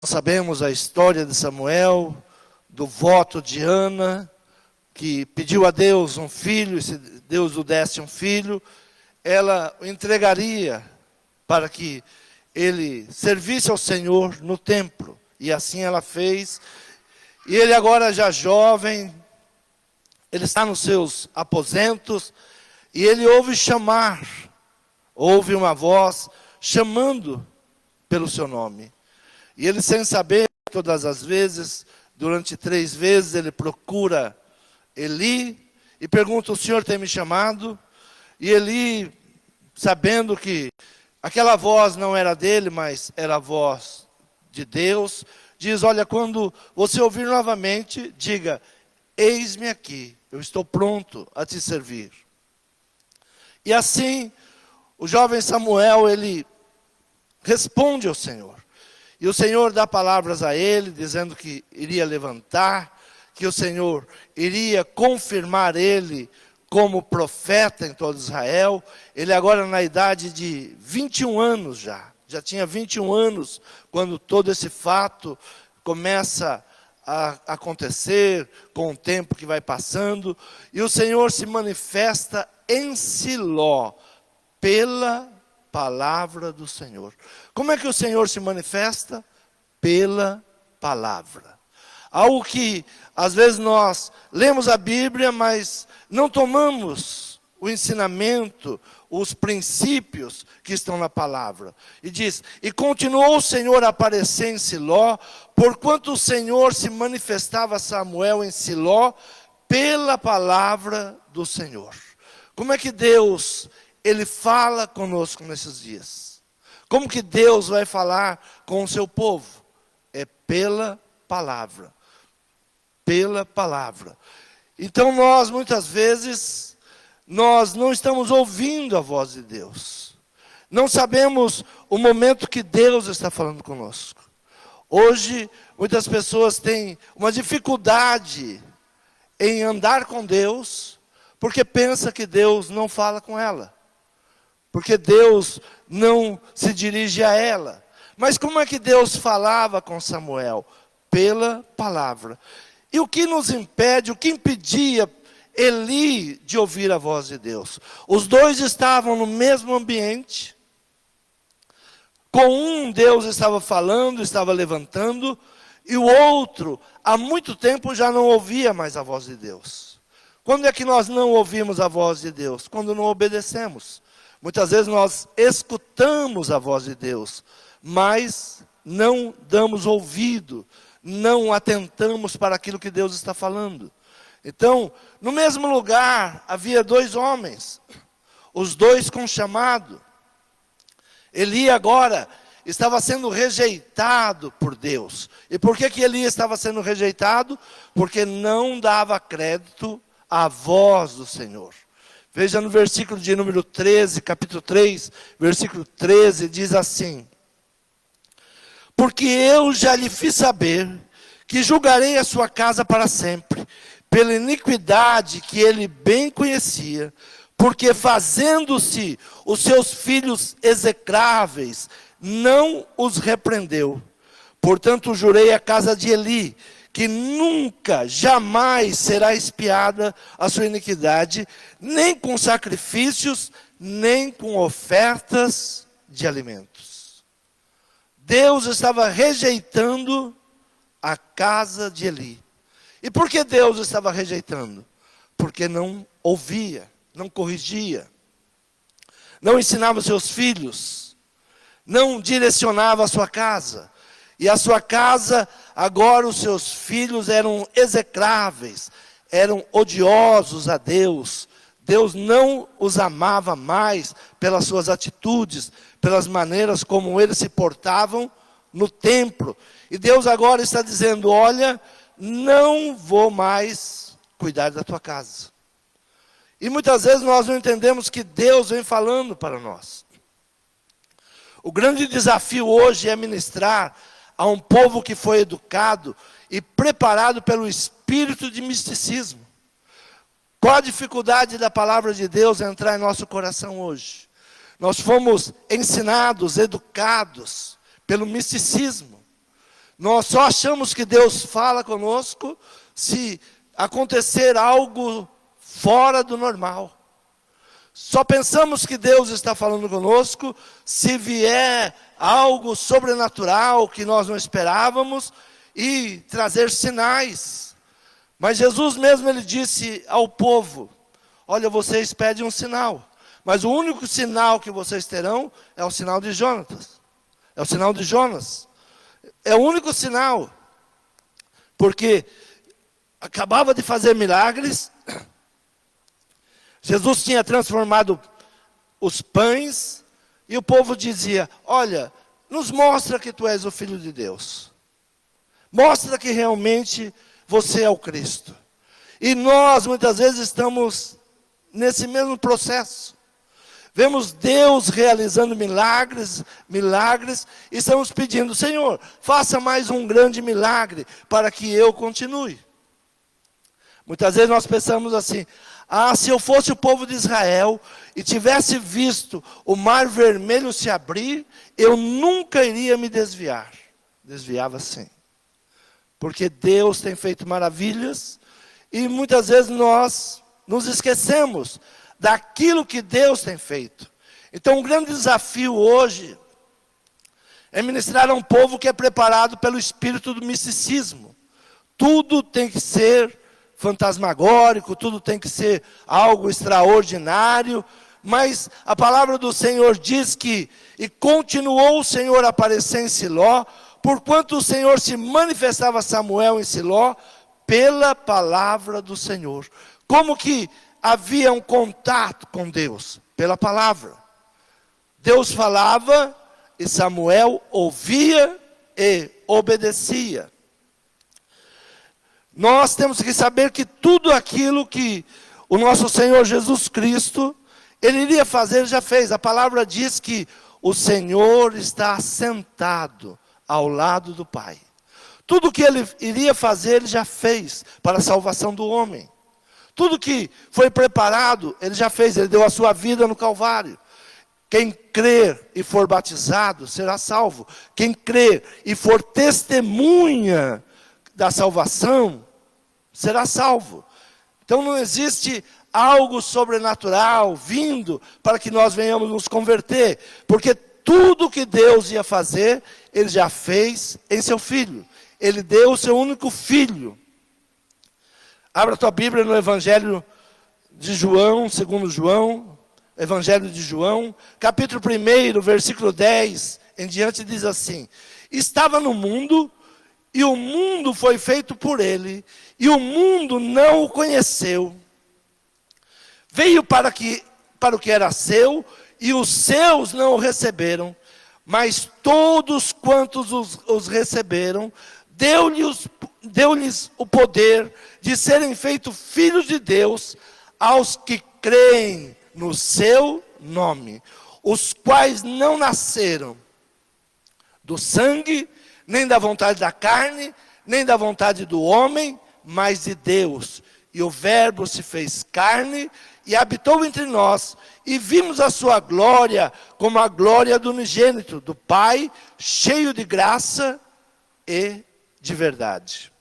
Sabemos a história de Samuel, do voto de Ana, que pediu a Deus um filho, e se Deus o desse um filho, ela o entregaria para que ele servisse ao Senhor no templo. E assim ela fez. E ele agora já jovem, ele está nos seus aposentos, e ele ouve chamar, ouve uma voz chamando pelo seu nome. E ele, sem saber, todas as vezes, durante 3 vezes, ele procura Eli e pergunta: o Senhor tem me chamado? E Eli, sabendo que aquela voz não era dele, mas era a voz de Deus, diz: olha, quando você ouvir novamente, diga: eis-me aqui, eu estou pronto a te servir. E assim, o jovem Samuel, ele responde ao Senhor. E o Senhor dá palavras a ele, dizendo que iria levantar, que o Senhor iria confirmar ele como profeta em todo Israel. Ele agora na idade de 21 anos já tinha 21 anos, quando todo esse fato começa a acontecer, com o tempo que vai passando. E o Senhor se manifesta em Siló, pela palavra do Senhor. Como é que o Senhor se manifesta? Pela palavra. Algo que, às vezes, nós lemos a Bíblia, mas não tomamos o ensinamento, os princípios que estão na palavra. E diz: e continuou o Senhor a aparecer em Siló, porquanto o Senhor se manifestava a Samuel em Siló, pela palavra do Senhor. Como é que Deus, Ele fala conosco nesses dias? Como que Deus vai falar com o seu povo? É pela palavra. Pela palavra. Então nós, muitas vezes, nós não estamos ouvindo a voz de Deus. Não sabemos o momento que Deus está falando conosco. Hoje, muitas pessoas têm uma dificuldade em andar com Deus, porque pensa que Deus não fala com ela. Porque Deus não se dirige a ela. Mas como é que Deus falava com Samuel? Pela palavra. E o que nos impede, o que impedia Eli de ouvir a voz de Deus? Os dois estavam no mesmo ambiente. Com um, Deus estava falando, estava levantando, e o outro, há muito tempo, já não ouvia mais a voz de Deus. Quando é que nós não ouvimos a voz de Deus? Quando não obedecemos. Muitas vezes nós escutamos a voz de Deus, mas não damos ouvido, não atentamos para aquilo que Deus está falando. Então, no mesmo lugar, havia 2 homens, os 2 com chamado. Eli agora estava sendo rejeitado por Deus. E por que Eli estava sendo rejeitado? Porque não dava crédito à voz do Senhor. Veja no versículo de número 13, capítulo 3, versículo 13, diz assim: porque eu já lhe fiz saber que julgarei a sua casa para sempre, pela iniquidade que ele bem conhecia, porque fazendo-se os seus filhos execráveis, não os repreendeu. Portanto, jurei à casa de Eli, que nunca, jamais será expiada a sua iniquidade, nem com sacrifícios, nem com ofertas de alimentos. Deus estava rejeitando a casa de Eli. E por que Deus estava rejeitando? Porque não ouvia, não corrigia, não ensinava os seus filhos, não direcionava a sua casa. E a sua casa, agora os seus filhos eram execráveis, eram odiosos a Deus. Deus não os amava mais pelas suas atitudes, pelas maneiras como eles se portavam no templo. E Deus agora está dizendo: olha, não vou mais cuidar da tua casa. E muitas vezes nós não entendemos que Deus vem falando para nós. O grande desafio hoje é ministrar a um povo que foi educado e preparado pelo espírito de misticismo. Qual a dificuldade da palavra de Deus entrar em nosso coração hoje? Nós fomos ensinados, educados pelo misticismo. Nós só achamos que Deus fala conosco se acontecer algo fora do normal. Só pensamos que Deus está falando conosco se vier algo sobrenatural que nós não esperávamos e trazer sinais. Mas Jesus mesmo, ele disse ao povo: olha, vocês pedem um sinal, mas o único sinal que vocês terão é o sinal de Jonas. É o sinal de Jonas. É o único sinal. Porque acabava de fazer milagres. Jesus tinha transformado os pães. E o povo dizia: olha, nos mostra que tu és o Filho de Deus. Mostra que realmente você é o Cristo. E nós muitas vezes estamos nesse mesmo processo. Vemos Deus realizando milagres, e estamos pedindo: Senhor, faça mais um grande milagre para que eu continue. Muitas vezes nós pensamos assim: ah, se eu fosse o povo de Israel e tivesse visto o mar vermelho se abrir, eu nunca iria me desviar. Desviava sim. Porque Deus tem feito maravilhas e muitas vezes nós nos esquecemos daquilo que Deus tem feito. Então, um grande desafio hoje é ministrar a um povo que é preparado pelo espírito do misticismo. Tudo tem que ser fantasmagórico, tudo tem que ser algo extraordinário, mas a palavra do Senhor diz que: e continuou o Senhor a aparecer em Siló, porquanto o Senhor se manifestava a Samuel em Siló, pela palavra do Senhor. Como que havia um contato com Deus? Pela palavra. Deus falava e Samuel ouvia e obedecia. Nós temos que saber que tudo aquilo que o nosso Senhor Jesus Cristo, Ele iria fazer, Ele já fez. A palavra diz que o Senhor está sentado ao lado do Pai. Tudo que Ele iria fazer, Ele já fez para a salvação do homem. Tudo que foi preparado, Ele já fez. Ele deu a sua vida no Calvário. Quem crer e for batizado será salvo. Quem crer e for testemunha da salvação será salvo. Então não existe algo sobrenatural vindo para que nós venhamos nos converter, porque tudo que Deus ia fazer, Ele já fez em seu Filho. Ele deu o seu único Filho. Abra a tua Bíblia no Evangelho de João, segundo João, Evangelho de João, capítulo 1, versículo 10 em diante, diz assim: estava no mundo, e o mundo foi feito por ele, e o mundo não o conheceu. Veio para o que era seu, e os seus não o receberam. Mas todos quantos os receberam, deu-lhes o poder de serem feitos filhos de Deus, aos que creem no seu nome, os quais não nasceram do sangue, nem da vontade da carne, nem da vontade do homem, mas de Deus. E o Verbo se fez carne e habitou entre nós, e vimos a sua glória como a glória do unigênito, do Pai, cheio de graça e de verdade.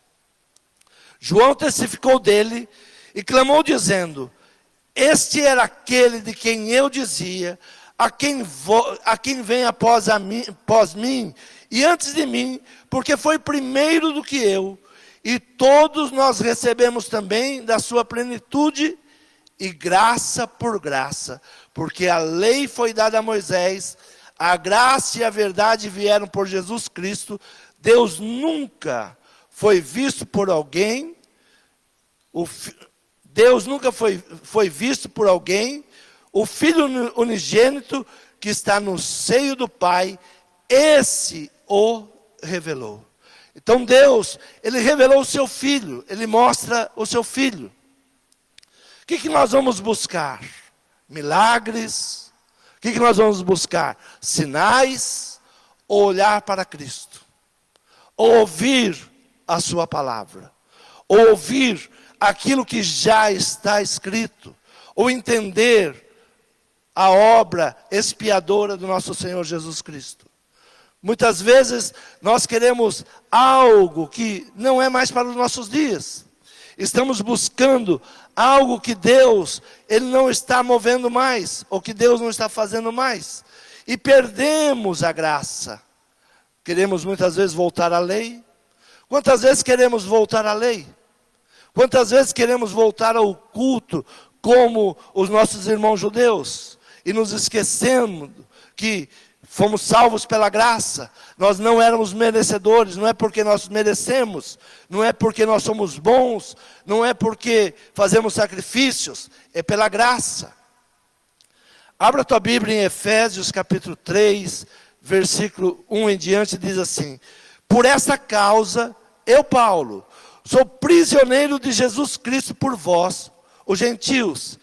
João testificou dele e clamou dizendo: este era aquele de quem eu dizia: a quem vem após mim, e antes de mim, porque foi primeiro do que eu. E todos nós recebemos também da sua plenitude, e graça por graça. Porque a lei foi dada a Moisés, a graça e a verdade vieram por Jesus Cristo. Deus nunca foi visto por alguém, Deus nunca foi visto por alguém, o Filho unigênito que está no seio do Pai, esse o revelou. Então Deus, Ele revelou o seu Filho, Ele mostra o seu Filho. O que nós vamos buscar? Milagres? O que nós vamos buscar? Sinais? Ou olhar para Cristo? Ou ouvir a sua palavra? Ou ouvir aquilo que já está escrito? Ou entender a obra expiadora do nosso Senhor Jesus Cristo? Muitas vezes nós queremos algo que não é mais para os nossos dias. Estamos buscando algo que Deus, Ele não está movendo mais, ou que Deus não está fazendo mais. E perdemos a graça. Queremos muitas vezes voltar à lei. Quantas vezes queremos voltar à lei? Quantas vezes queremos voltar ao culto como os nossos irmãos judeus? E nos esquecemos que fomos salvos pela graça. Nós não éramos merecedores, não é porque nós merecemos, não é porque nós somos bons, não é porque fazemos sacrifícios, é pela graça. Abra a tua Bíblia em Efésios capítulo 3, versículo 1 em diante, diz assim: por essa causa, eu, Paulo, sou prisioneiro de Jesus Cristo por vós, os gentios,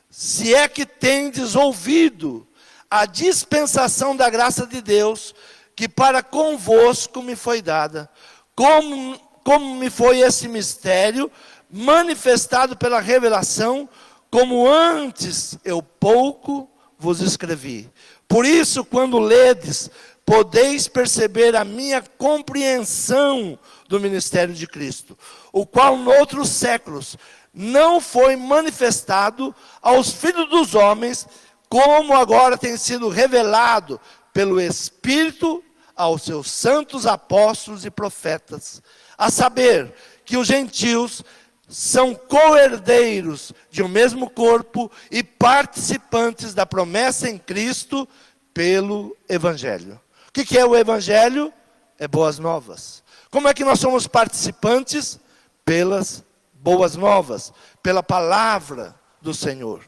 se é que tendes ouvido a dispensação da graça de Deus, que para convosco me foi dada, como me foi esse mistério, manifestado pela revelação, como antes eu pouco vos escrevi. Por isso, quando ledes, podeis perceber a minha compreensão do ministério de Cristo, o qual noutros séculos não foi manifestado aos filhos dos homens, como agora tem sido revelado pelo Espírito aos seus santos apóstolos e profetas, a saber, que os gentios são co-herdeiros de um mesmo corpo e participantes da promessa em Cristo pelo Evangelho. O que é o Evangelho? É boas novas. Como é que nós somos participantes? Pelas boas novas, pela palavra do Senhor.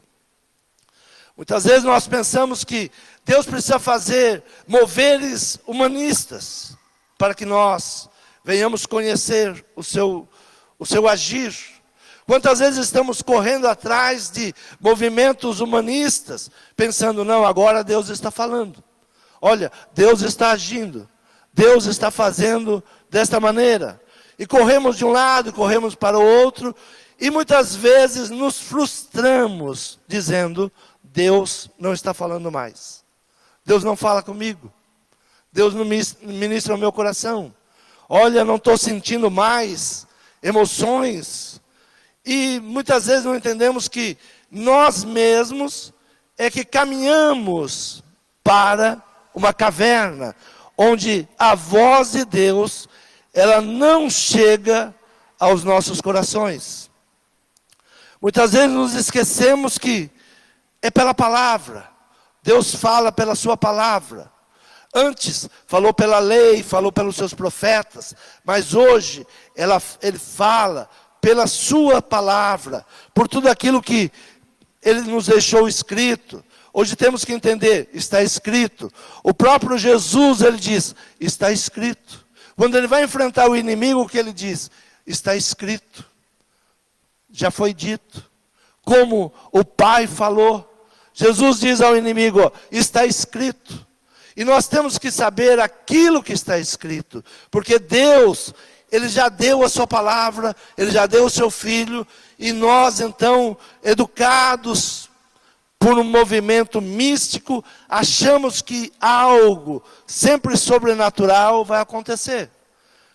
Muitas vezes nós pensamos que Deus precisa fazer moveres humanistas para que nós venhamos conhecer o seu agir. Quantas vezes estamos correndo atrás de movimentos humanistas, pensando, não, agora Deus está falando. Olha, Deus está agindo. Deus está fazendo desta maneira. E corremos de um lado, corremos para o outro, e muitas vezes nos frustramos, dizendo, Deus não está falando mais. Deus não fala comigo. Deus não ministra o meu coração. Olha, não estou sentindo mais emoções. E muitas vezes não entendemos que nós mesmos é que caminhamos para uma caverna, onde a voz de Deus, ela não chega aos nossos corações. Muitas vezes nos esquecemos que é pela palavra. Deus fala pela sua palavra. Antes falou pela lei, falou pelos seus profetas, mas hoje ele fala pela sua palavra, por tudo aquilo que ele nos deixou escrito. Hoje temos que entender, está escrito. O próprio Jesus, ele diz, está escrito. Quando ele vai enfrentar o inimigo, o que ele diz? Está escrito. Já foi dito. Como o Pai falou. Jesus diz ao inimigo, ó, está escrito. E nós temos que saber aquilo que está escrito. Porque Deus, Ele já deu a sua palavra, Ele já deu o seu Filho. E nós então, educados por um movimento místico, achamos que algo sempre sobrenatural vai acontecer.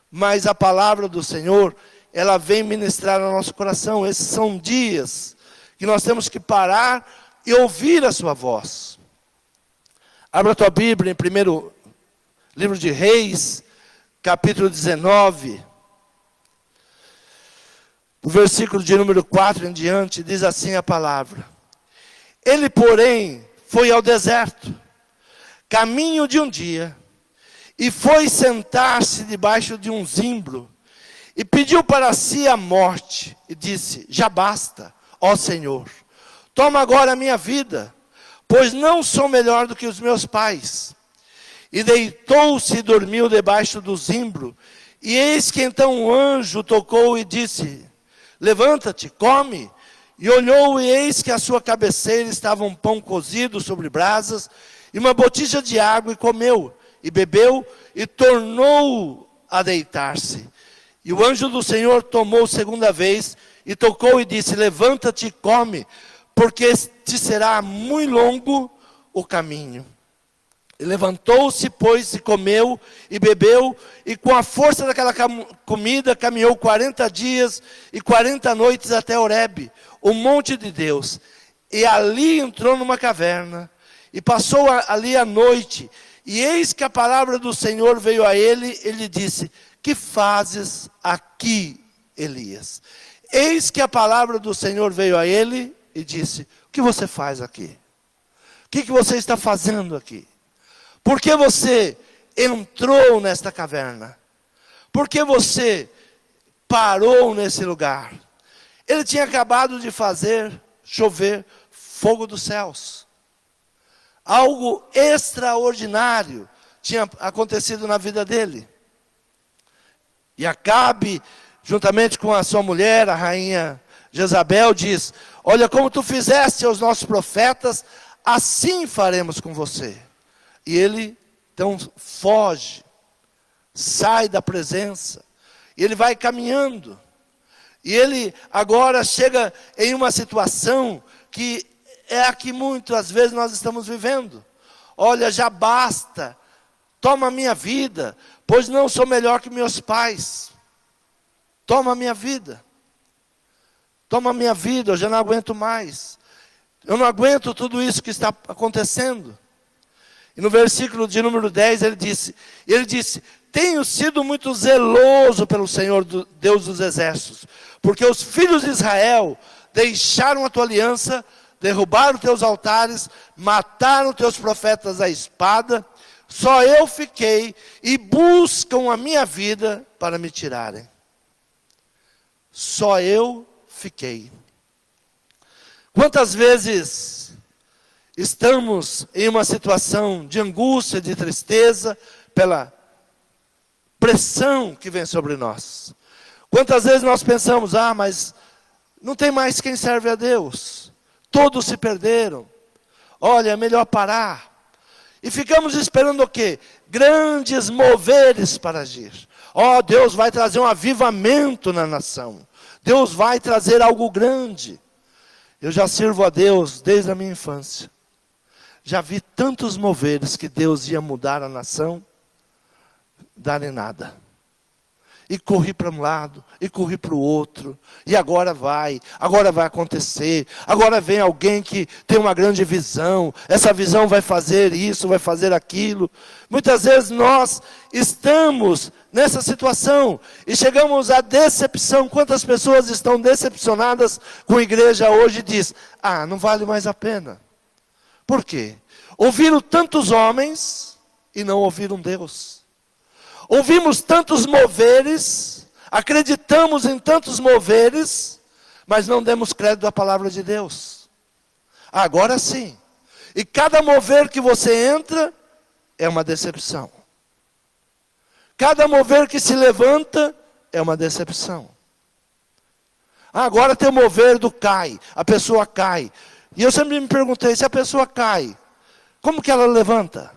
Mas a palavra do Senhor, ela vem ministrar no nosso coração. Esses são dias que nós temos que parar e ouvir a sua voz. Abra a tua Bíblia em primeiro livro de Reis, capítulo 19. O versículo de número 4 em diante, diz assim a palavra. Ele, porém, foi ao deserto, caminho de um dia, e foi sentar-se debaixo de um zimbro, e pediu para si a morte, e disse, já basta, ó Senhor, toma agora a minha vida, pois não sou melhor do que os meus pais. E deitou-se e dormiu debaixo do zimbro, e eis que então um anjo tocou e disse, levanta-te, come. E olhou, e eis que à sua cabeceira estava um pão cozido sobre brasas, e uma botija de água, e comeu, e bebeu, e tornou a deitar-se. E o anjo do Senhor tomou segunda vez, e tocou e disse, levanta-te e come, porque te será muito longo o caminho. E levantou-se, pois, e comeu e bebeu, e com a força daquela comida caminhou 40 dias e 40 noites até Horebe, o monte de Deus. E ali entrou numa caverna, e passou ali a noite. E eis que a palavra do Senhor veio a ele, ele disse: que fazes aqui, Elias? Eis que a palavra do Senhor veio a ele e disse: o que você faz aqui? O que você está fazendo aqui? Por que você entrou nesta caverna? Por que você parou nesse lugar? Ele tinha acabado de fazer chover fogo dos céus. Algo extraordinário tinha acontecido na vida dele. E Acabe, juntamente com a sua mulher, a rainha Jezabel, diz: olha, como tu fizeste aos nossos profetas, assim faremos com você. E ele, então, foge, sai da presença, e ele vai caminhando. E ele agora chega em uma situação que é a que muitas vezes nós estamos vivendo. Olha, já basta, toma a minha vida, pois não sou melhor que meus pais. Toma a minha vida. Toma a minha vida, eu já não aguento mais. Eu não aguento tudo isso que está acontecendo. E no versículo de número 10 ele disse: tenho sido muito zeloso pelo Senhor, Deus dos exércitos, porque os filhos de Israel deixaram a tua aliança, derrubaram teus altares, mataram teus profetas à espada, só eu fiquei e buscam a minha vida para me tirarem. Só eu fiquei. Quantas vezes estamos em uma situação de angústia, de tristeza, pela pressão que vem sobre nós? Quantas vezes nós pensamos: mas não tem mais quem serve a Deus, todos se perderam, olha, é melhor parar. E ficamos esperando o quê? Grandes moveres para agir. Deus vai trazer um avivamento na nação, Deus vai trazer algo grande. Eu já sirvo a Deus desde a minha infância. Já vi tantos moveres que Deus ia mudar a nação, dar em nada. E corri para um lado, e corri para o outro, e agora vai acontecer, agora vem alguém que tem uma grande visão, essa visão vai fazer isso, vai fazer aquilo. Muitas vezes nós estamos nessa situação, e chegamos à decepção. Quantas pessoas estão decepcionadas com a igreja hoje e diz: não vale mais a pena. Por quê? Ouviram tantos homens e não ouviram Deus. Ouvimos tantos moveres, acreditamos em tantos moveres, mas não demos crédito à palavra de Deus. Agora sim. E cada mover que você entra é uma decepção. Cada mover que se levanta é uma decepção. Agora tem o mover do cai, a pessoa cai. E eu sempre me perguntei: se a pessoa cai, como que ela levanta?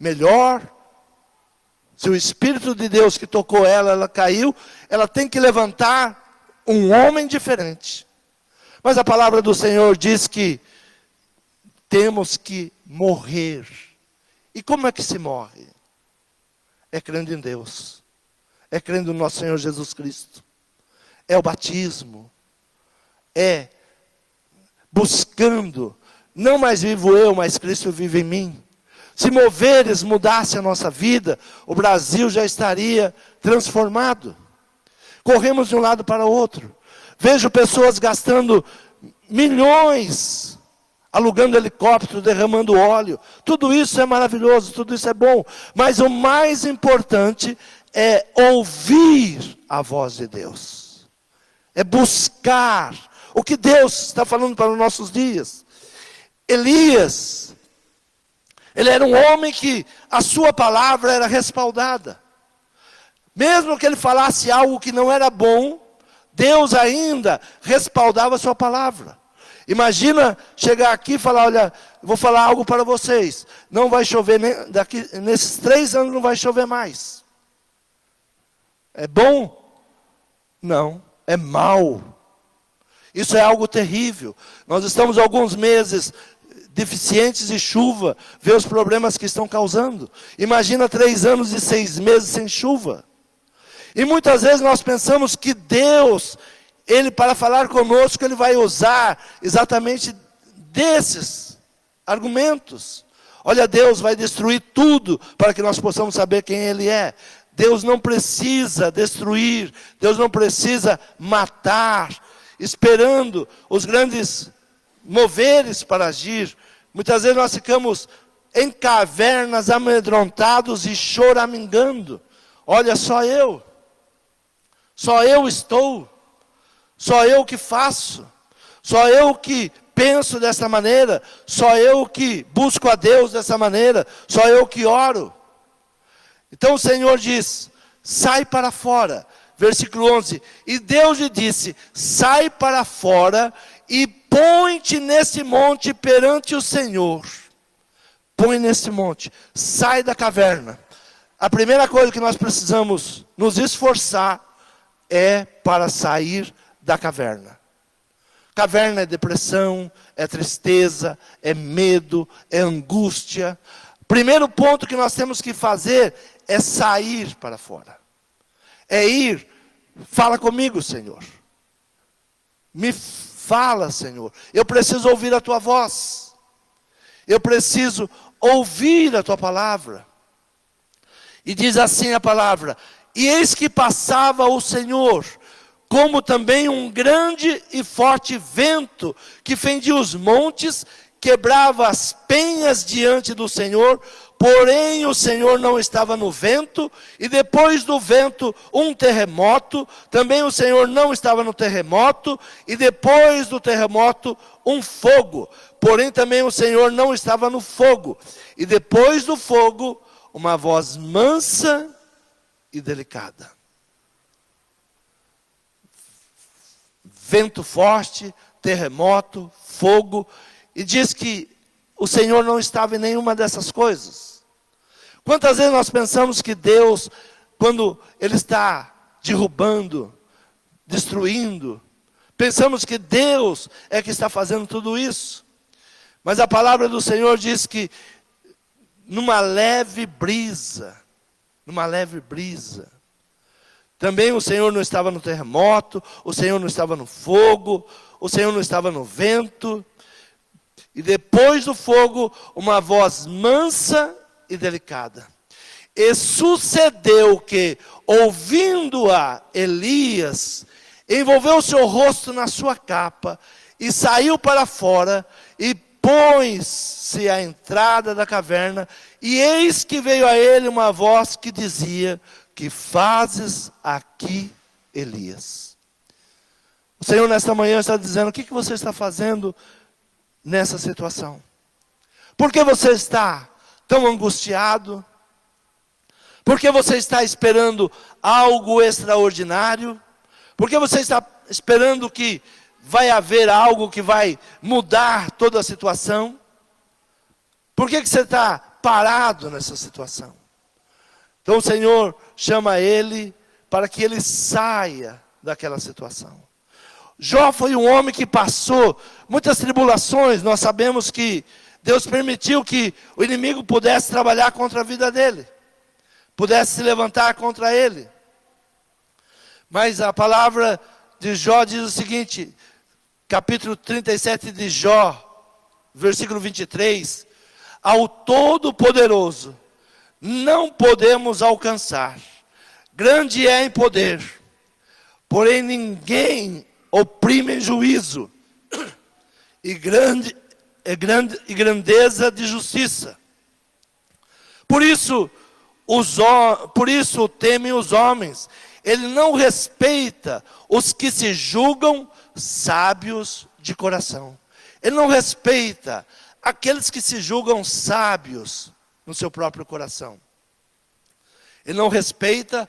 Melhor. Se o Espírito de Deus que tocou ela caiu, ela tem que levantar um homem diferente. Mas a palavra do Senhor diz que temos que morrer. E como é que se morre? É crendo em Deus. É crendo no nosso Senhor Jesus Cristo. É o batismo. É buscando. Não mais vivo eu, mas Cristo vive em mim. Se moveres mudasse a nossa vida, o Brasil já estaria transformado. Corremos de um lado para o outro. Vejo pessoas gastando milhões, alugando helicóptero, derramando óleo. Tudo isso é maravilhoso, tudo isso é bom. Mas o mais importante é ouvir a voz de Deus. É buscar o que Deus está falando para os nossos dias. Elias, ele era um homem que a sua palavra era respaldada. Mesmo que ele falasse algo que não era bom, Deus ainda respaldava a sua palavra. Imagina chegar aqui e falar: olha, vou falar algo para vocês. Não vai chover, nesses 3 anos não vai chover mais. É bom? Não, é mau. Isso é algo terrível. Nós estamos alguns meses deficientes de chuva, vê os problemas que estão causando. Imagina 3 anos e 6 meses sem chuva. E muitas vezes nós pensamos que Deus, Ele para falar conosco, Ele vai usar exatamente desses argumentos. Olha, Deus vai destruir tudo para que nós possamos saber quem Ele é. Deus não precisa destruir, Deus não precisa matar, esperando os grandes moveres para agir. Muitas vezes nós ficamos em cavernas, amedrontados e choramingando. Olha, só eu estou, só eu que faço, só eu que penso dessa maneira, só eu que busco a Deus dessa maneira, só eu que oro. Então o Senhor diz, sai para fora, versículo 11, e Deus lhe disse, sai para fora e põe-te nesse monte perante o Senhor. Põe nesse monte, sai da caverna. A primeira coisa que nós precisamos nos esforçar é para sair da caverna. Caverna é depressão, é tristeza, é medo, é angústia. Primeiro ponto que nós temos que fazer é sair para fora. É ir, fala comigo, Senhor. Me fala, Senhor. Eu preciso ouvir a Tua voz. Eu preciso ouvir a Tua palavra. E diz assim a palavra, e eis que passava o Senhor, como também um grande e forte vento, que fendia os montes, quebrava as penhas diante do Senhor, porém o Senhor não estava no vento, e depois do vento um terremoto, também o Senhor não estava no terremoto, e depois do terremoto um fogo, porém também o Senhor não estava no fogo, e depois do fogo uma voz mansa e delicada. Vento forte, terremoto, fogo, e diz que o Senhor não estava em nenhuma dessas coisas. Quantas vezes nós pensamos que Deus, quando Ele está derrubando, destruindo, pensamos que Deus é que está fazendo tudo isso. Mas a palavra do Senhor diz que numa leve brisa, também o Senhor não estava no terremoto, o Senhor não estava no fogo, o Senhor não estava no vento. E depois do fogo, uma voz mansa e delicada. E sucedeu que, ouvindo-a, Elias envolveu o seu rosto na sua capa e saiu para fora e pôs-se à entrada da caverna. E eis que veio a ele uma voz que dizia, que fazes aqui, Elias? O Senhor nesta manhã está dizendo, o que você está fazendo nessa situação? Por que você está tão angustiado? Por que você está esperando algo extraordinário? Por que você está esperando que vai haver algo que vai mudar toda a situação? Por que você está parado nessa situação? Então o Senhor chama ele para que ele saia daquela situação. Jó foi um homem que passou muitas tribulações. Nós sabemos que Deus permitiu que o inimigo pudesse trabalhar contra a vida dele, pudesse se levantar contra ele. Mas a palavra de Jó diz o seguinte, capítulo 37 de Jó, versículo 23, ao Todo-Poderoso não podemos alcançar, grande é em poder, porém ninguém oprime em juízo, e grandeza de justiça. Por isso temem os homens. Ele não respeita os que se julgam sábios de coração. Ele não respeita aqueles que se julgam sábios no seu próprio coração. Ele não respeita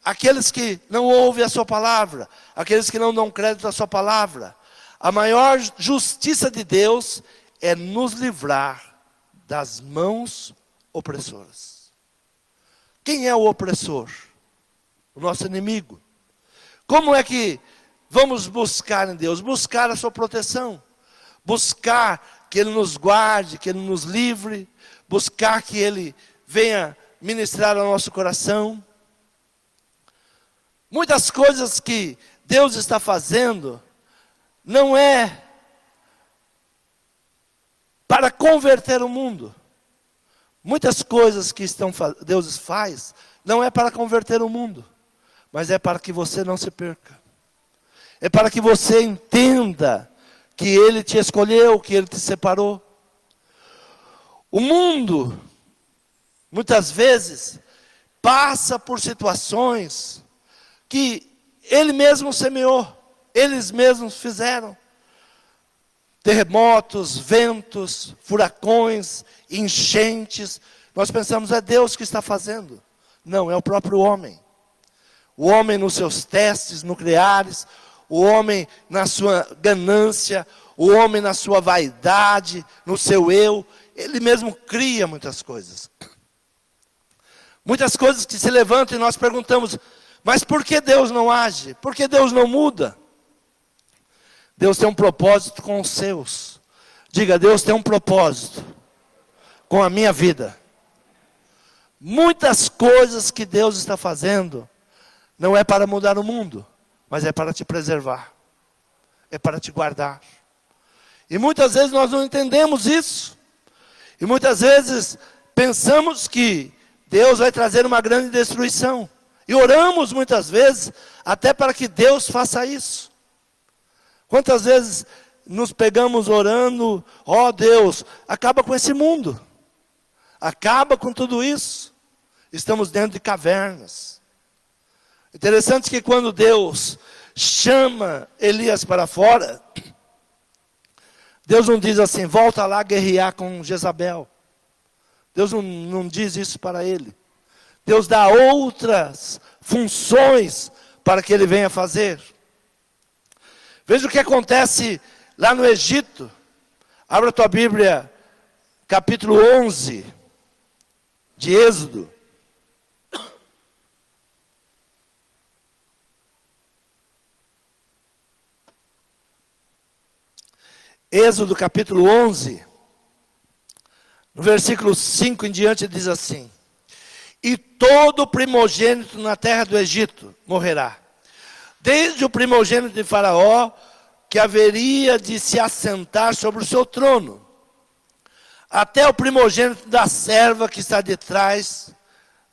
aqueles que não ouvem a sua palavra, aqueles que não dão crédito à sua palavra. A maior justiça de Deus é nos livrar das mãos opressoras. Quem é o opressor? O nosso inimigo. Como é que vamos buscar em Deus? Buscar a sua proteção. Buscar que Ele nos guarde, que Ele nos livre, buscar que Ele venha ministrar ao nosso coração. Muitas coisas que Deus está fazendo, não é para converter o mundo. Muitas coisas que Deus faz, não é para converter o mundo, mas é para que você não se perca. É para que você entenda que Ele te escolheu, que Ele te separou. O mundo, muitas vezes, passa por situações que Ele mesmo semeou, eles mesmos fizeram. Terremotos, ventos, furacões, enchentes. Nós pensamos, é Deus que está fazendo. Não, é o próprio homem. O homem nos seus testes nucleares, o homem na sua ganância, o homem na sua vaidade, no seu eu. Ele mesmo cria muitas coisas. Muitas coisas que se levantam e nós perguntamos, mas por que Deus não age? Por que Deus não muda? Deus tem um propósito com os seus. Diga, Deus tem um propósito com a minha vida. Muitas coisas que Deus está fazendo, não é para mudar o mundo, mas é para te preservar. É para te guardar. E muitas vezes nós não entendemos isso. E muitas vezes pensamos que Deus vai trazer uma grande destruição. E oramos muitas vezes até para que Deus faça isso. Quantas vezes nos pegamos orando, ó Deus, acaba com esse mundo. Acaba com tudo isso. Estamos dentro de cavernas. Interessante que quando Deus chama Elias para fora, Deus não diz assim, volta lá guerrear com Jezabel. Deus não diz isso para ele. Deus dá outras funções para que ele venha fazer. Veja o que acontece lá no Egito. Abra a tua Bíblia, capítulo 11 de Êxodo. Êxodo capítulo 11, no versículo 5 em diante diz assim: e todo primogênito na terra do Egito morrerá, desde o primogênito de Faraó, que haveria de se assentar sobre o seu trono, até o primogênito da serva que está detrás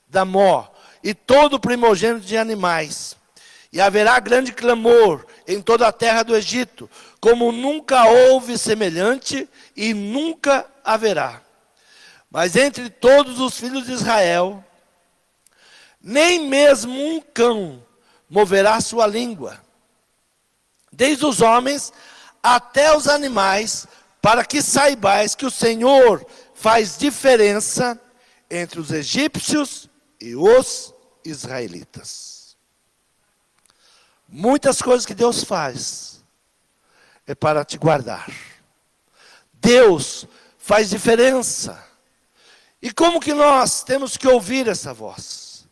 da mó, e todo o primogênito de animais. E haverá grande clamor em toda a terra do Egito, como nunca houve semelhante e nunca haverá. Mas entre todos os filhos de Israel, nem mesmo um cão moverá sua língua, desde os homens até os animais, para que saibais que o Senhor faz diferença entre os egípcios e os israelitas. Muitas coisas que Deus faz é para te guardar. Deus faz diferença. E como que nós temos que ouvir essa voz?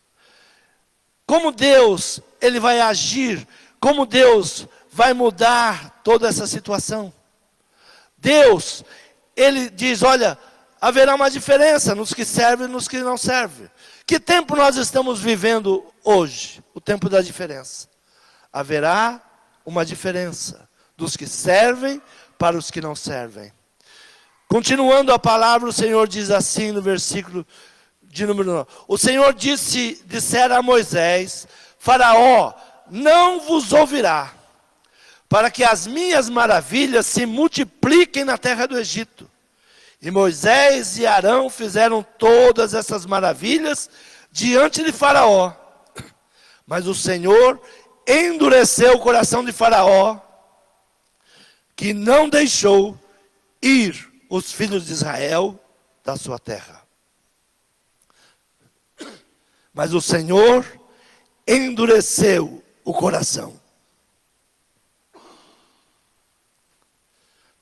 Como Deus, Ele vai agir? Como Deus vai mudar toda essa situação? Deus, Ele diz, olha, haverá uma diferença nos que servem e nos que não servem. Que tempo nós estamos vivendo hoje? O tempo da diferença. Haverá uma diferença dos que servem para os que não servem. Continuando a palavra, o Senhor diz assim no versículo de número 9. O Senhor dissera a Moisés, Faraó não vos ouvirá, para que as minhas maravilhas se multipliquem na terra do Egito. E Moisés e Arão fizeram todas essas maravilhas diante de Faraó. Mas o Senhor endureceu o coração de Faraó, que não deixou ir os filhos de Israel da sua terra. Mas o Senhor endureceu o coração.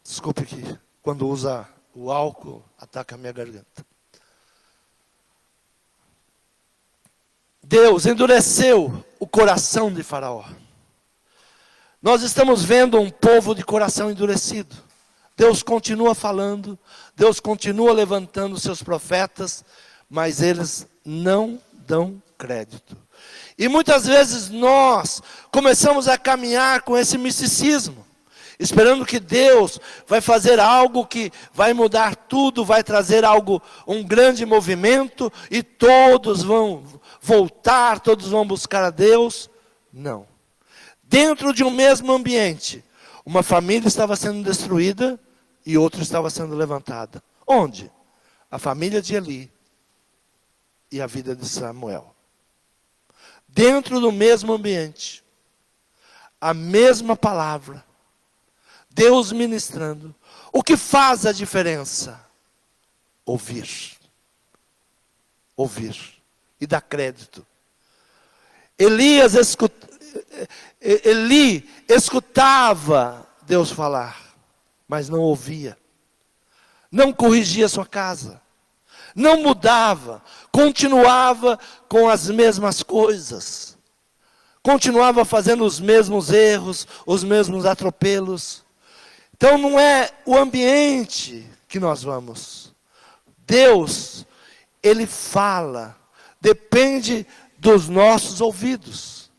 Desculpe que quando usa o álcool, ataca a minha garganta. Deus endureceu o coração de Faraó. Nós estamos vendo um povo de coração endurecido. Deus continua falando, Deus continua levantando seus profetas, mas eles não dão crédito. E muitas vezes nós começamos a caminhar com esse misticismo, esperando que Deus vai fazer algo que vai mudar tudo, vai trazer algo, um grande movimento, e todos vão voltar, todos vão buscar a Deus. Não. Dentro de um mesmo ambiente, uma família estava sendo destruída e outra estava sendo levantada. Onde? A família de Eli e a vida de Samuel. Dentro do mesmo ambiente, a mesma palavra, Deus ministrando. O que faz a diferença? Ouvir. Ouvir. E dar crédito. Eli escutava Deus falar, mas não ouvia. Não corrigia sua casa. Não mudava. Continuava com as mesmas coisas. Continuava fazendo os mesmos erros, os mesmos atropelos. Então não é o ambiente que nós vamos. Deus, Ele fala. Depende dos nossos ouvidos.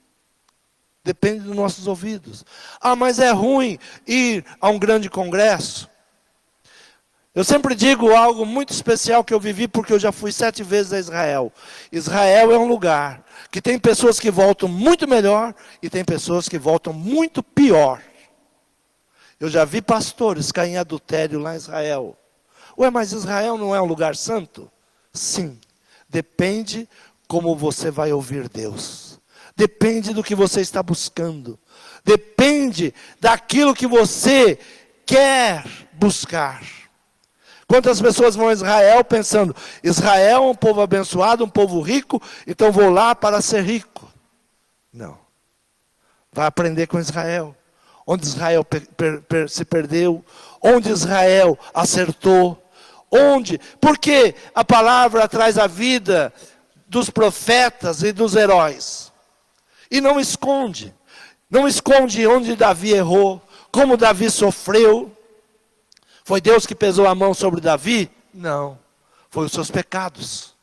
Depende dos nossos ouvidos. Ah, mas é ruim ir a um grande congresso. Eu sempre digo algo muito especial que eu vivi, porque eu já fui 7 vezes a Israel. Israel é um lugar que tem pessoas que voltam muito melhor e tem pessoas que voltam muito pior. Eu já vi pastores cair em adultério lá em Israel. Ué, mas Israel não é um lugar santo? Sim. Depende como você vai ouvir Deus. Depende do que você está buscando. Depende daquilo que você quer buscar. Quantas pessoas vão a Israel pensando, Israel é um povo abençoado, um povo rico, então vou lá para ser rico. Não. Vai aprender com Israel. Onde Israel se perdeu, onde Israel acertou, onde, porque a palavra traz a vida dos profetas e dos heróis. E não esconde onde Davi errou, como Davi sofreu. Foi Deus que pesou a mão sobre Davi? Não. Foi os seus pecados.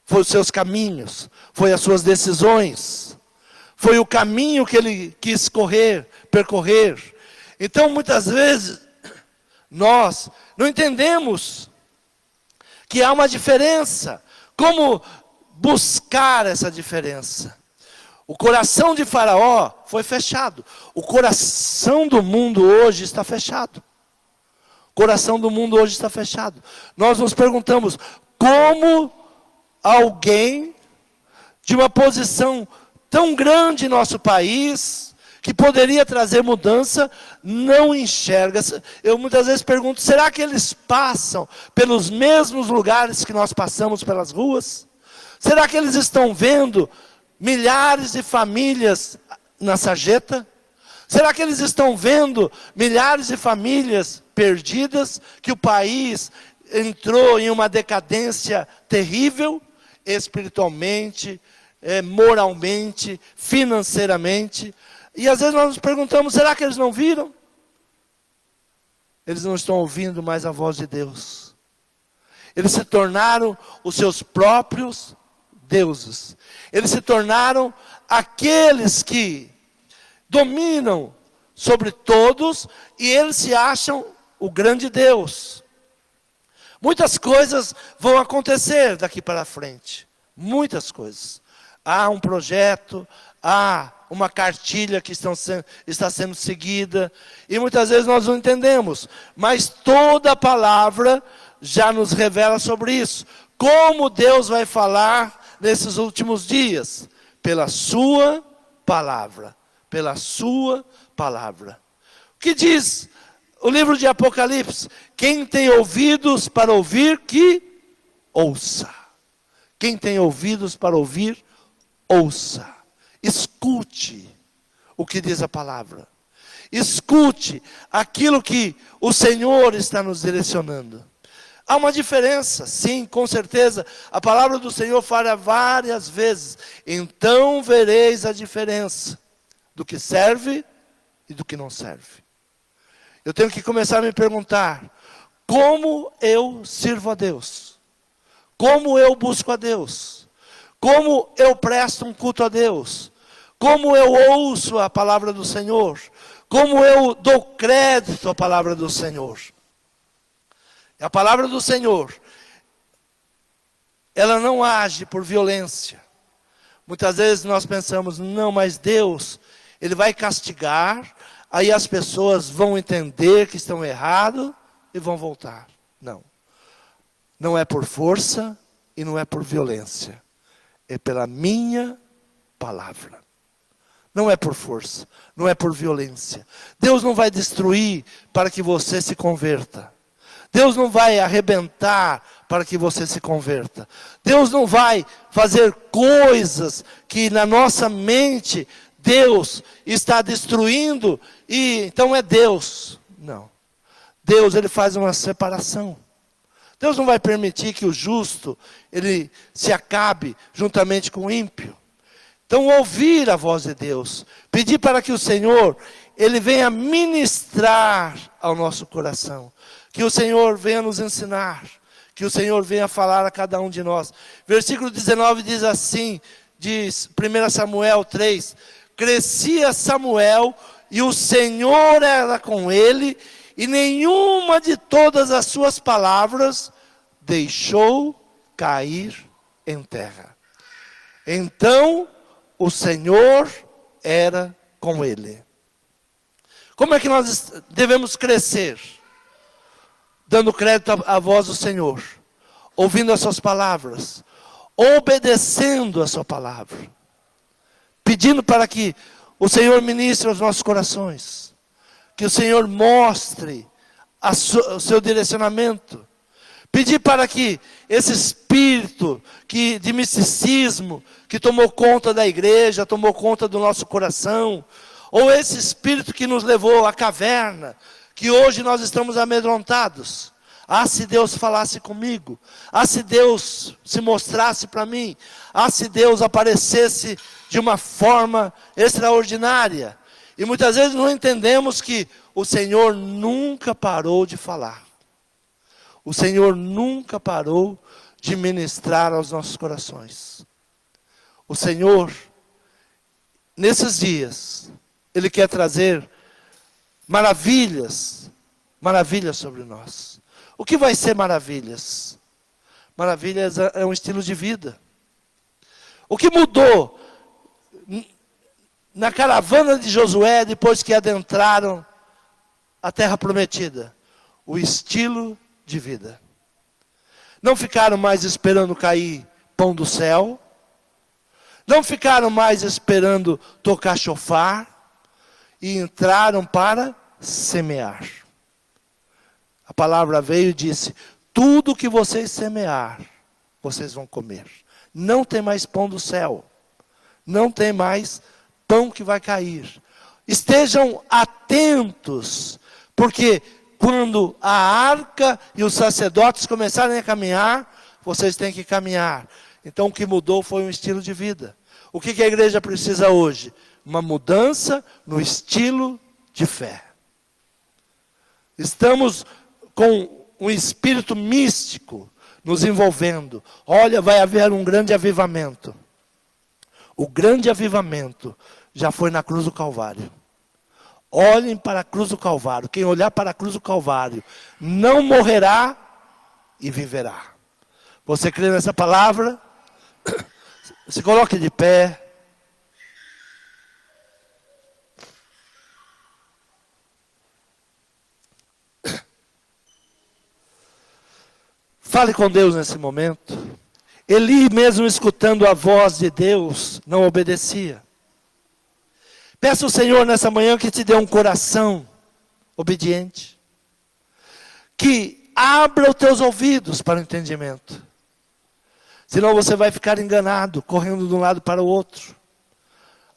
Foi os seus caminhos. Foi as suas decisões. Foi o caminho que ele quis percorrer. Então, muitas vezes, nós não entendemos que há uma diferença. Como buscar essa diferença? O coração de Faraó foi fechado. O coração do mundo hoje está fechado. O coração do mundo hoje está fechado. Nós nos perguntamos, como alguém de uma posição tão grande em nosso país, que poderia trazer mudança, não enxerga. Eu muitas vezes pergunto, será que eles passam pelos mesmos lugares que nós passamos pelas ruas? Será que eles estão vendo milhares de famílias na sarjeta? Será que eles estão vendo milhares de famílias perdidas, que o país entrou em uma decadência terrível, espiritualmente, moralmente, financeiramente? E às vezes nós nos perguntamos, será que eles não viram? Eles não estão ouvindo mais a voz de Deus. Eles se tornaram os seus próprios deuses. Eles se tornaram aqueles que dominam sobre todos e eles se acham o grande Deus. Muitas coisas vão acontecer daqui para frente. Muitas coisas. Há um projeto, há uma cartilha que está sendo seguida. E muitas vezes nós não entendemos. Mas toda a palavra já nos revela sobre isso. Como Deus vai falar nesses últimos dias? Pela sua palavra. Pela sua palavra. O que diz o livro de Apocalipse? Quem tem ouvidos para ouvir, que ouça. Quem tem ouvidos para ouvir, ouça. Escute o que diz a palavra. Escute aquilo que o Senhor está nos direcionando. Há uma diferença, sim, com certeza. A palavra do Senhor fala várias vezes. Então vereis a diferença do que serve e do que não serve. Eu tenho que começar a me perguntar: como eu sirvo a Deus? Como eu busco a Deus? Como eu presto um culto a Deus? Como eu ouço a palavra do Senhor? Como eu dou crédito à palavra do Senhor? E a palavra do Senhor, ela não age por violência. Muitas vezes nós pensamos: não, mas Deus, Ele vai castigar, aí as pessoas vão entender que estão errados e vão voltar. Não. Não é por força e não é por violência. É pela minha palavra. Não é por força, não é por violência. Deus não vai destruir para que você se converta. Deus não vai arrebentar para que você se converta. Deus não vai fazer coisas que na nossa mente Deus está destruindo e então é Deus. Não. Deus, Ele faz uma separação. Deus não vai permitir que o justo, ele se acabe juntamente com o ímpio. Então, ouvir a voz de Deus, pedir para que o Senhor, Ele venha ministrar ao nosso coração, que o Senhor venha nos ensinar, que o Senhor venha falar a cada um de nós. Versículo 19 diz assim, diz 1 Samuel 3, crescia Samuel e o Senhor era com ele, e nenhuma de todas as suas palavras deixou cair em terra. Então, o Senhor era com ele. Como é que nós devemos crescer? Dando crédito à voz do Senhor, ouvindo as suas palavras, obedecendo a sua palavra, pedindo para que o Senhor ministre aos nossos corações, que o Senhor mostre o seu direcionamento, pedir para que esse espírito de misticismo que tomou conta da igreja, tomou conta do nosso coração, ou esse espírito que nos levou à caverna, que hoje nós estamos amedrontados. Ah, se Deus falasse comigo. Ah, se Deus se mostrasse para mim. Ah, se Deus aparecesse de uma forma extraordinária. E muitas vezes não entendemos que o Senhor nunca parou de falar. O Senhor nunca parou de ministrar aos nossos corações. O Senhor, nesses dias, Ele quer trazer maravilhas sobre nós. O que vai ser maravilhas? Maravilhas é um estilo de vida. O que mudou na caravana de Josué depois que adentraram a terra prometida? O estilo de vida. Não ficaram mais esperando cair pão do céu. Não ficaram mais esperando tocar chofar. E entraram para semear. A palavra veio e disse: tudo que vocês semear, vocês vão comer. Não tem mais pão do céu. Não tem mais pão que vai cair. Estejam atentos, porque quando a arca e os sacerdotes começarem a caminhar, vocês têm que caminhar. Então o que mudou foi um estilo de vida. O que a igreja precisa hoje? Uma mudança no estilo de fé. Estamos com um espírito místico nos envolvendo. Olha, vai haver um grande avivamento. O grande avivamento já foi na cruz do Calvário. Olhem para a cruz do Calvário. Quem olhar para a cruz do Calvário não morrerá e viverá. Você crê nessa palavra? Se coloque de pé. Fale com Deus nesse momento. Eli, mesmo escutando a voz de Deus, não obedecia. Peça ao Senhor nessa manhã que te dê um coração obediente. Que abra os teus ouvidos para o entendimento. Senão você vai ficar enganado, correndo de um lado para o outro.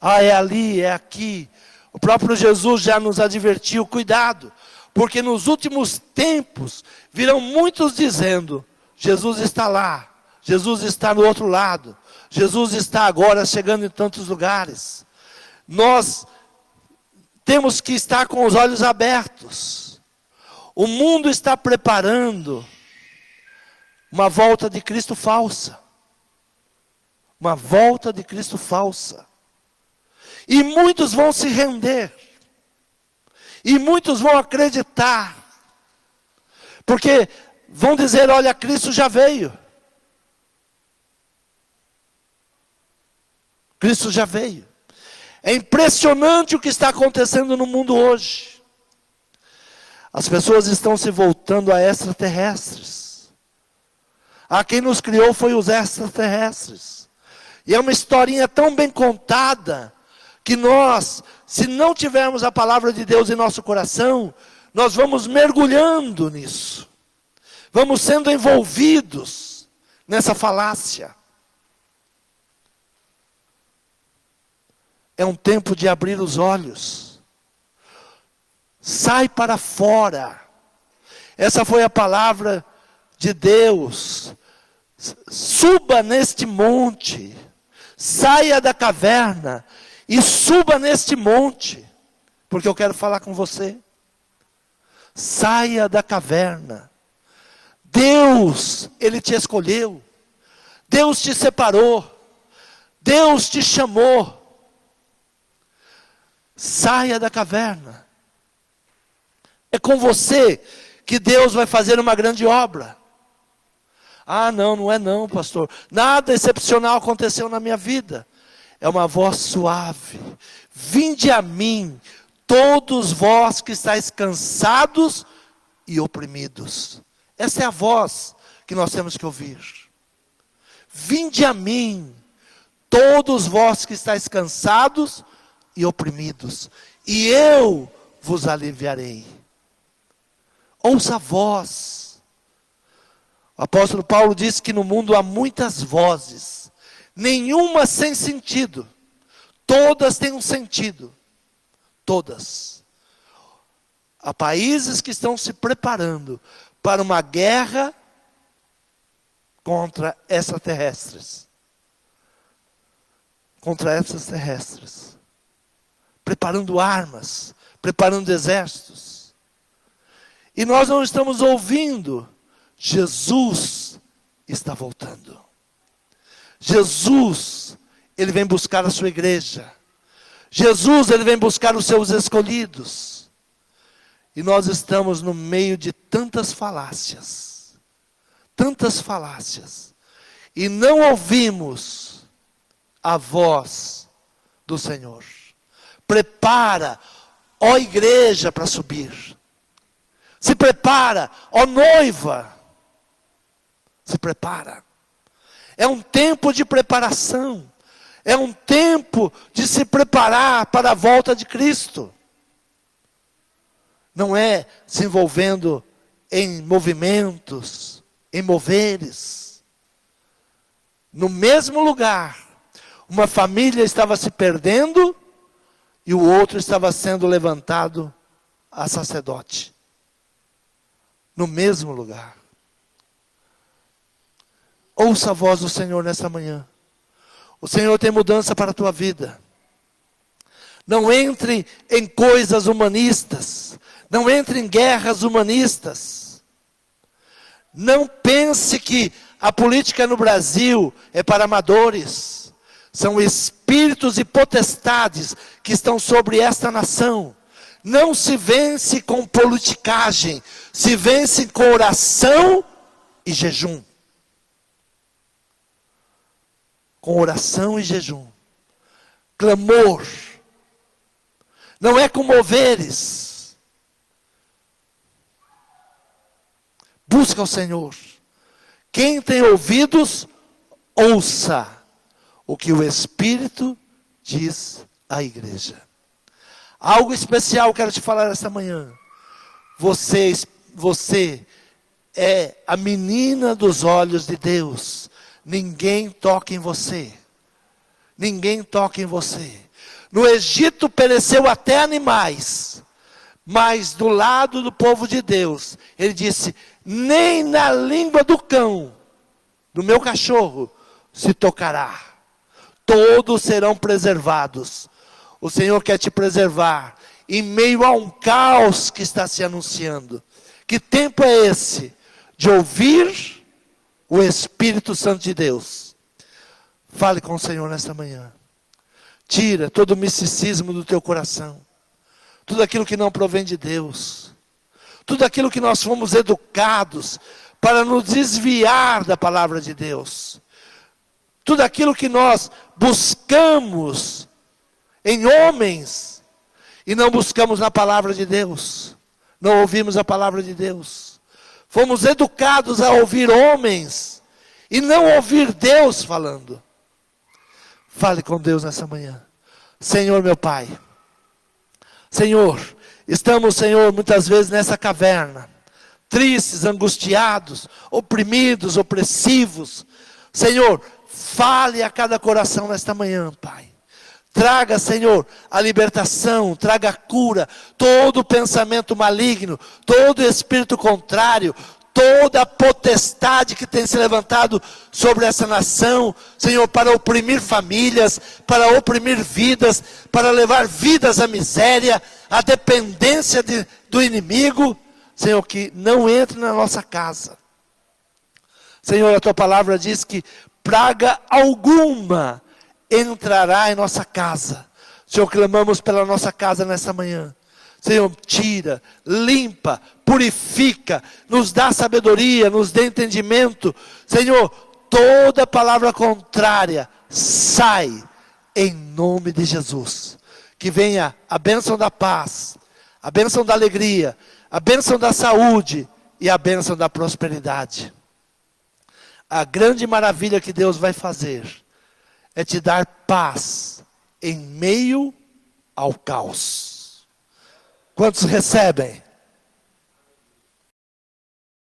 Ah, é ali, é aqui. O próprio Jesus já nos advertiu, cuidado. Porque nos últimos tempos virão muitos dizendo: Jesus está lá, Jesus está no outro lado, Jesus está agora chegando em tantos lugares. Nós temos que estar com os olhos abertos. O mundo está preparando uma volta de Cristo falsa. Uma volta de Cristo falsa. E muitos vão se render. E muitos vão acreditar. Porque vão dizer, olha, Cristo já veio. Cristo já veio. É impressionante o que está acontecendo no mundo hoje. As pessoas estão se voltando a extraterrestres. Quem nos criou foi os extraterrestres. E é uma historinha tão bem contada, que nós, se não tivermos a palavra de Deus em nosso coração, nós vamos mergulhando nisso. Vamos sendo envolvidos nessa falácia. É um tempo de abrir os olhos. Sai para fora. Essa foi a palavra de Deus. Suba neste monte. Saia da caverna e suba neste monte. Porque eu quero falar com você. Saia da caverna. Deus, Ele te escolheu. Deus te separou. Deus te chamou. Saia da caverna. É com você que Deus vai fazer uma grande obra. Não é não, pastor. Nada excepcional aconteceu na minha vida. É uma voz suave. Vinde a mim, todos vós que estáis cansados e oprimidos. Essa é a voz que nós temos que ouvir. Vinde a mim, todos vós que estáis cansados e oprimidos, e eu vos aliviarei. Ouça a voz. O apóstolo Paulo diz que no mundo há muitas vozes, nenhuma sem sentido. Todas têm um sentido. Todas. Há países que estão se preparando para uma guerra contra extraterrestres. Contra extraterrestres. Preparando armas, preparando exércitos. E nós não estamos ouvindo. Jesus está voltando. Jesus, Ele vem buscar a sua igreja. Jesus, Ele vem buscar os seus escolhidos. E nós estamos no meio de tantas falácias. Tantas falácias. E não ouvimos a voz do Senhor. Prepara, ó igreja, para subir. Se prepara, ó noiva. Se prepara. É um tempo de preparação. É um tempo de se preparar para a volta de Cristo. Não é se envolvendo em movimentos, em moveres. No mesmo lugar, uma família estava se perdendo e o outro estava sendo levantado a sacerdote. No mesmo lugar. Ouça a voz do Senhor nessa manhã. O Senhor tem mudança para a tua vida. Não entre em coisas humanistas. Não entre em guerras humanistas. Não pense que a política no Brasil é para amadores. São espíritos e potestades que estão sobre esta nação. Não se vence com politicagem. Se vence com oração e jejum. Com oração e jejum. Clamor. Não é com moveres. Busca o Senhor. Quem tem ouvidos, ouça o que o Espírito diz à igreja. Algo especial eu quero te falar esta manhã. Você é a menina dos olhos de Deus. Ninguém toca em você. Ninguém toca em você. No Egito pereceu até animais. Mas do lado do povo de Deus, Ele disse, nem na língua do cão, do meu cachorro, se tocará. Todos serão preservados. O Senhor quer te preservar em meio a um caos que está se anunciando. Que tempo é esse de ouvir o Espírito Santo de Deus? Fale com o Senhor nesta manhã. Tira todo o misticismo do teu coração. Tudo aquilo que não provém de Deus. Tudo aquilo que nós fomos educados para nos desviar da palavra de Deus. Tudo aquilo que nós buscamos em homens e não buscamos na palavra de Deus. Não ouvimos a palavra de Deus. Fomos educados a ouvir homens e não ouvir Deus falando. Fale com Deus nessa manhã. Senhor meu Pai. Senhor, estamos, Senhor, muitas vezes nessa caverna. Tristes, angustiados, oprimidos, opressivos. Senhor, fale a cada coração nesta manhã, Pai. Traga, Senhor, a libertação, traga a cura, todo pensamento maligno, todo espírito contrário, toda a potestade que tem se levantado sobre essa nação, Senhor, para oprimir famílias, para oprimir vidas, para levar vidas à miséria, à dependência do inimigo, Senhor, que não entre na nossa casa. Senhor, a tua palavra diz que praga alguma entrará em nossa casa. Senhor, clamamos pela nossa casa nessa manhã. Senhor, tira, limpa, purifica, nos dá sabedoria, nos dá entendimento. Senhor, toda palavra contrária sai em nome de Jesus. Que venha a bênção da paz, a bênção da alegria, a bênção da saúde e a bênção da prosperidade. A grande maravilha que Deus vai fazer é te dar paz em meio ao caos. Quantos recebem?